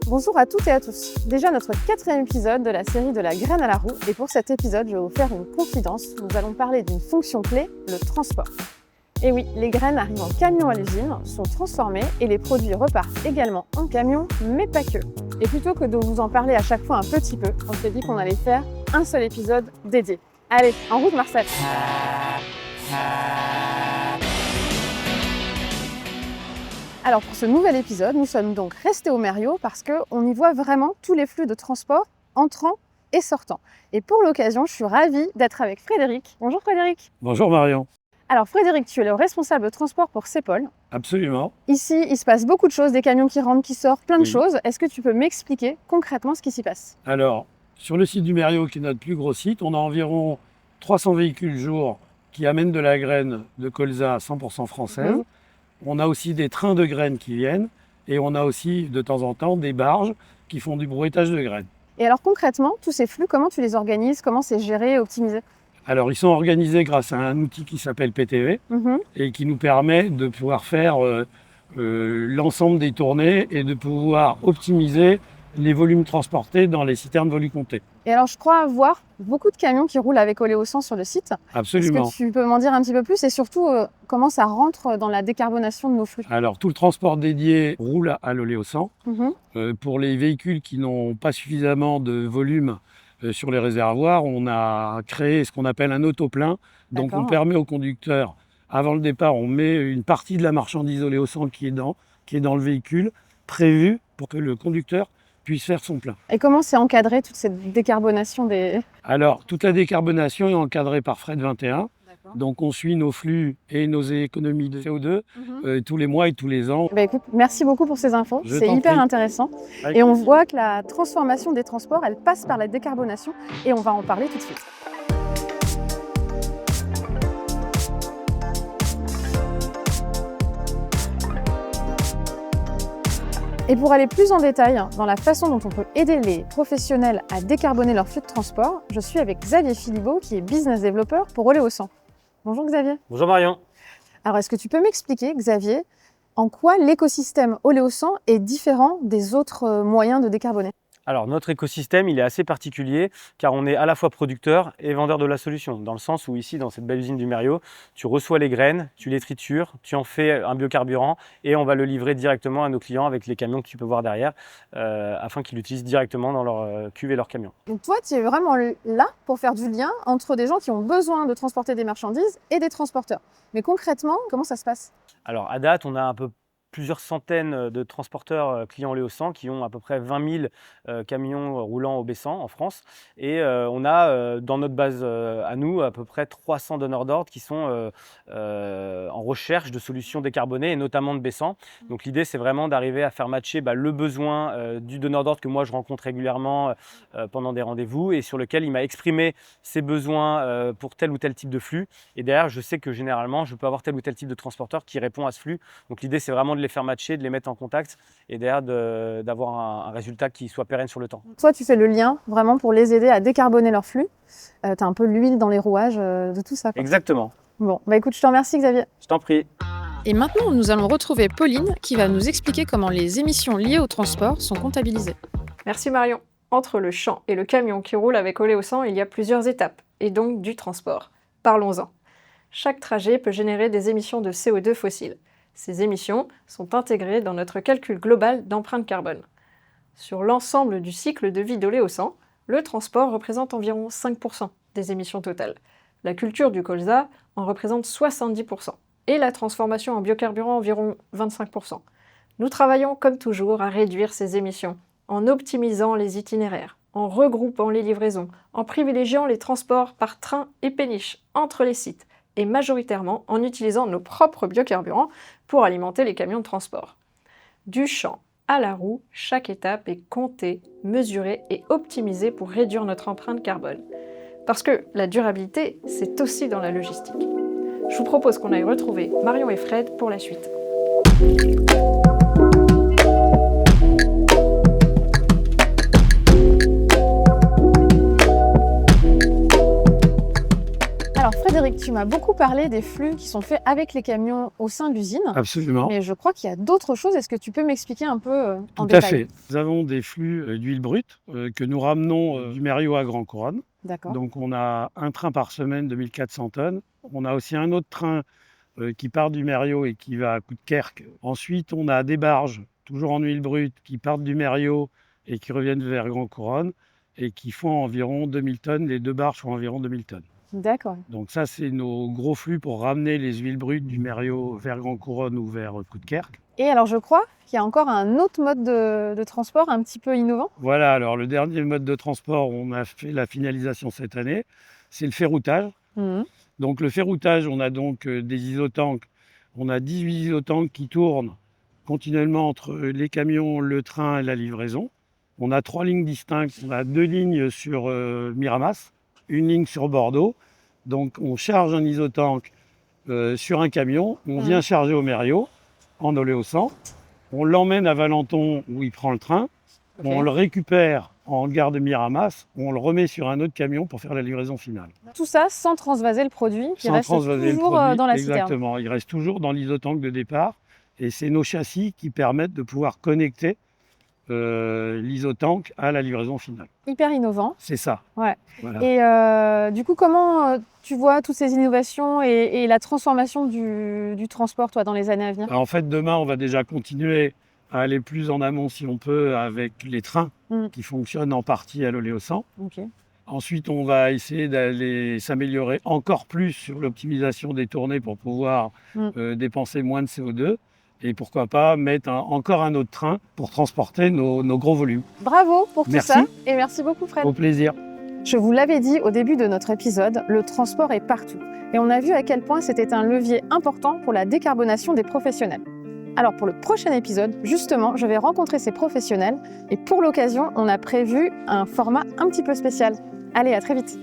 Bonjour à toutes et à tous. Déjà notre 4e épisode de la série de la graine à la roue et pour cet épisode, je vais vous faire une confidence. Nous allons parler d'une fonction clé, le transport. Et oui, les graines arrivent en camion à l'usine, sont transformées et les produits repartent également en camion, mais pas que. Et plutôt que de vous en parler à chaque fois un petit peu, on s'est dit qu'on allait faire un seul épisode dédié. Allez, en route Marcel! Alors pour ce nouvel épisode, nous sommes donc restés au Mériot parce qu'on y voit vraiment tous les flux de transport entrant et sortant. Et pour l'occasion, je suis ravie d'être avec Frédéric. Bonjour Frédéric. Bonjour Marion. Alors Frédéric, tu es le responsable de transport pour Cepol. Absolument. Ici, il se passe beaucoup de choses, des camions qui rentrent, qui sortent, plein de choses. Est-ce que tu peux m'expliquer concrètement ce qui s'y passe? Alors, sur le site du Mériot, qui est notre plus gros site, on a environ 300 véhicules jour qui amènent de la graine de colza 100% française. On a aussi des trains de graines qui viennent et on a aussi de temps en temps des barges qui font du brouettage de graines. Et alors concrètement, tous ces flux, comment tu les organises? Comment c'est géré, optimisé? Alors, ils sont organisés grâce à un outil qui s'appelle PTV et qui nous permet de pouvoir faire l'ensemble des tournées et de pouvoir optimiser les volumes transportés dans les citernes volucomptées. Et alors, je crois voir beaucoup de camions qui roulent avec Oléosan sur le site. Absolument. Est-ce que tu peux m'en dire un petit peu plus et surtout comment ça rentre dans la décarbonation de nos flux? Alors, tout le transport dédié roule à l'oléosan. Pour les véhicules qui n'ont pas suffisamment de volume sur les réservoirs, on a créé ce qu'on appelle un autoplein. Donc, on permet au conducteur, avant le départ, on met une partie de la marchandise oléosan qui est dans le véhicule, prévue pour que le conducteur puisse faire son plein. Et comment c'est encadré toute cette décarbonation des... Alors, toute la décarbonation est encadrée par Fred 21. Donc, on suit nos flux et nos économies de CO2 tous les mois et tous les ans. Écoute, merci beaucoup pour ces infos, c'est hyper intéressant. Et on voit que la transformation des transports, elle passe par la décarbonation et on va en parler tout de suite. Et pour aller plus en détail dans la façon dont on peut aider les professionnels à décarboner leur flux de transport, je suis avec Xavier Philibaud qui est business developer pour Oléosan. Bonjour Xavier. Bonjour Marion. Alors est-ce que tu peux m'expliquer, Xavier, en quoi l'écosystème Oléosan est différent des autres moyens de décarboner? Alors notre écosystème, il est assez particulier car on est à la fois producteur et vendeur de la solution. Dans le sens où ici, dans cette belle usine du Mériot, tu reçois les graines, tu les tritures, tu en fais un biocarburant et on va le livrer directement à nos clients avec les camions que tu peux voir derrière afin qu'ils l'utilisent directement dans leur cuve et leur camion. Donc toi, tu es vraiment là pour faire du lien entre des gens qui ont besoin de transporter des marchandises et des transporteurs. Mais concrètement, comment ça se passe? Alors à date, on a plusieurs centaines de transporteurs clients Oléosan qui ont à peu près 20 000 camions roulants obéissants en France. Et on a dans notre base à nous à peu près 300 donneurs d'ordre qui sont en recherche de solutions décarbonées et notamment de baissants. Donc l'idée c'est vraiment d'arriver à faire matcher le besoin du donneur d'ordre que moi je rencontre régulièrement pendant des rendez-vous et sur lequel il m'a exprimé ses besoins pour tel ou tel type de flux. Et derrière je sais que généralement je peux avoir tel ou tel type de transporteur qui répond à ce flux. Donc l'idée c'est vraiment de les faire matcher, de les mettre en contact et derrière d'avoir un résultat qui soit pérenne sur le temps. Toi, tu fais le lien vraiment pour les aider à décarboner leur flux. Tu as un peu l'huile dans les rouages de tout ça, quoi. Exactement. Bon, écoute, je te remercie Xavier. Je t'en prie. Et maintenant, nous allons retrouver Pauline qui va nous expliquer comment les émissions liées au transport sont comptabilisées. Merci Marion. Entre le champ et le camion qui roule avec Oléosan, il y a plusieurs étapes, et donc du transport. Parlons-en. Chaque trajet peut générer des émissions de CO2 fossiles. Ces émissions sont intégrées dans notre calcul global d'empreinte carbone. Sur l'ensemble du cycle de vie d'Oléosan, le transport représente environ 5% des émissions totales. La culture du colza en représente 70% et la transformation en biocarburant environ 25%. Nous travaillons comme toujours à réduire ces émissions en optimisant les itinéraires, en regroupant les livraisons, en privilégiant les transports par train et péniche entre les sites et majoritairement en utilisant nos propres biocarburants pour alimenter les camions de transport. Du champ à la roue, chaque étape est comptée, mesurée et optimisée pour réduire notre empreinte carbone. Parce que la durabilité, c'est aussi dans la logistique. Je vous propose qu'on aille retrouver Marion et Fred pour la suite. Alors Frédéric, tu m'as beaucoup parlé des flux qui sont faits avec les camions au sein de l'usine. Absolument. Mais je crois qu'il y a d'autres choses. Est-ce que tu peux m'expliquer un peu en Tout détail? à fait. Nous avons des flux d'huile brute que nous ramenons du Mériot à Grand Couronne. D'accord. Donc on a un train par semaine de 1400 tonnes. On a aussi un autre train qui part du Mériot et qui va à Coudekerque. Ensuite, on a des barges, toujours en huile brute, qui partent du Mériot et qui reviennent vers Grand Couronne et qui font environ 2000 tonnes. Les deux barges font environ 2000 tonnes. D'accord. Donc ça, c'est nos gros flux pour ramener les huiles brutes du Mériot vers Grand Couronne ou vers Coudekerque. Et alors je crois qu'il y a encore un autre mode de transport un petit peu innovant. Voilà, alors le dernier mode de transport, on a fait la finalisation cette année, c'est le ferroutage. Donc le ferroutage, on a donc des isotanks. On a 18 isotanks qui tournent continuellement entre les camions, le train et la livraison. On a 3 lignes distinctes. On a 2 lignes sur Miramas, une ligne sur Bordeaux. Donc on charge un isotank sur un camion, on vient charger au Mériot en oléosan. On l'emmène à Valenton où il prend le train. Okay. On le récupère en gare de Miramas, on le remet sur un autre camion pour faire la livraison finale. Tout ça sans transvaser le produit qui reste toujours dans la citerne. Exactement, il reste toujours dans l'isotank de départ et c'est nos châssis qui permettent de pouvoir connecter l'isotank à la livraison finale. Hyper innovant. C'est ça. Ouais. Voilà. Et du coup, comment tu vois toutes ces innovations et la transformation du transport, toi, dans les années à venir? En fait, demain, on va déjà continuer à aller plus en amont si on peut avec les trains qui fonctionnent en partie à l'oléosan. Okay. Ensuite, on va essayer d'aller s'améliorer encore plus sur l'optimisation des tournées pour pouvoir dépenser moins de CO2. Et pourquoi pas mettre encore un autre train pour transporter nos gros volumes. Bravo pour tout ça et merci beaucoup Fred. Au plaisir. Je vous l'avais dit au début de notre épisode, le transport est partout. Et on a vu à quel point c'était un levier important pour la décarbonation des professionnels. Alors pour le prochain épisode, justement, je vais rencontrer ces professionnels et pour l'occasion, on a prévu un format un petit peu spécial. Allez, à très vite.